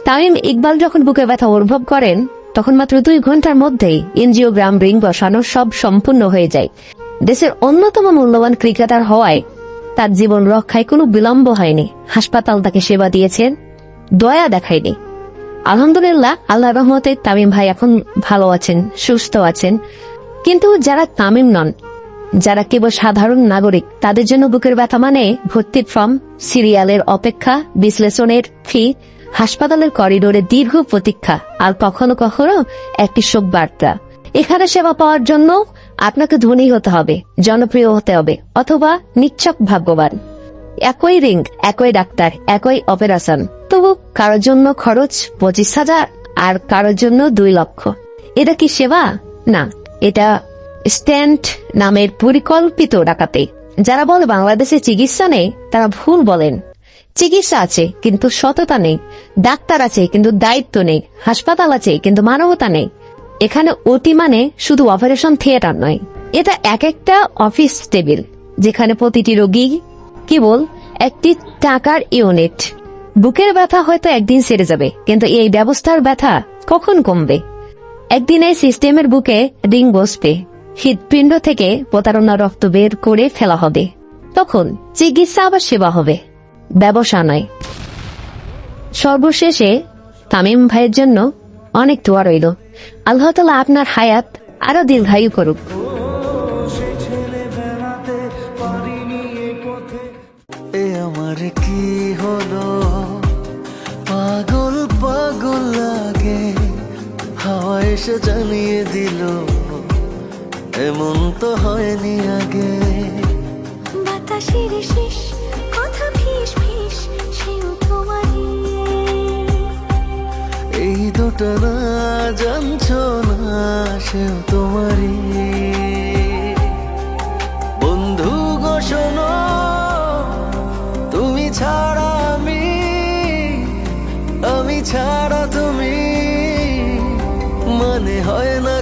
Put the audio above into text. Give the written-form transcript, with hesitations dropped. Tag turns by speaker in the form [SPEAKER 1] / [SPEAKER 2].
[SPEAKER 1] তামিম ইকবাল যখন বুকে ব্যথা অনুভব করেন তখন মাত্র 2 ঘন্টার মধ্যেই এনজিওগ্রাম রিং বসানো সব সম্পূর্ণ হয়ে যায়। দেশের অন্যতম মূল্যবান ক্রিকেটার হওয়ায় তার জীবন রক্ষায় কোনো বিলম্ব হয়নি। হাসপাতাল তাকে সেবা দিয়েছেন, দয়া দেখায়নি। আলহামদুলিল্লাহ, আল্লাহ রহমতে তামিম ভাই এখন ভালো আছেন, সুস্থ আছেন। কিন্তু যারা তামিম নন, যারা কেবল সাধারণ নাগরিক, তাদের জন্য বুকের ব্যথা মানে ভর্তির ফর্ম, সিরিয়ালের অপেক্ষা, বিশ্লেষণের ফি, হাসপাতালের করিডোরে দীর্ঘ প্রতীক্ষা, আর কখনো কখনো একটি শোক বার্তা। এখানে সেবা পাওয়ার জন্য আপনাকে ধনী হতে হবে, জনপ্রিয় হতে হবে, অথবা নিচ্ছক ভাগ্যবান। একই রিং, একই ডাক্তার, একই অপারেশন, তবু কারোর জন্য খরচ 25,000 আর কারোর জন্য 2 লক্ষ। এটা কি সেবা? না, এটা স্ট্যান্ড নামের পরিকল্পিত ডাকাতি। যারা বলে বাংলাদেশে চিকিৎসা নেই, তারা ভুল বলেন। চিকিৎসা আছে কিন্তু সততা নেই, ডাক্তার আছে কিন্তু দায়িত্ব নেই, হাসপাতাল আছে কিন্তু মানবতা নেই। এখানে ওটি মানে শুধু অপারেশন থিয়েটার নয়, এটা এক একটা অফিস টেবিল, যেখানে প্রতিটি রোগী কেবল একটি টাকার ইউনিট। বুকের ব্যথা হয়তো একদিন সেরে যাবে, কিন্তু এই ব্যবস্থার ব্যথা কখন কমবে? একদিন এই সিস্টেমের বুকে রিং বসবে, হৃৎপিণ্ড থেকে প্রতারণা রক্ত বের করে ফেলা হবে, তখন চিকিৎসা আবার সেবা হবে, ব্যবসা নয়। সর্বশেষে তামিম ভাইয়ের জন্য অনেক দোয়া রইল। আল্লাহ তাআলা আপনার হায়াত আরো দীর্ঘায়ু করুক।
[SPEAKER 2] আমার কি হলো, পাগল পাগল লাগে, হাওয়া এসে জানিয়ে দিল এমন তো হয়নি আগে।
[SPEAKER 3] বাতাসের শেষ কথা ফিস ফিস, সেও তোমারই।
[SPEAKER 2] এই দুটো না জানছো না, সেও তোমারই। বন্ধু গো শোনো, তুমি ছাড়া আমি ছাড়া তুমি, মানে হয় না।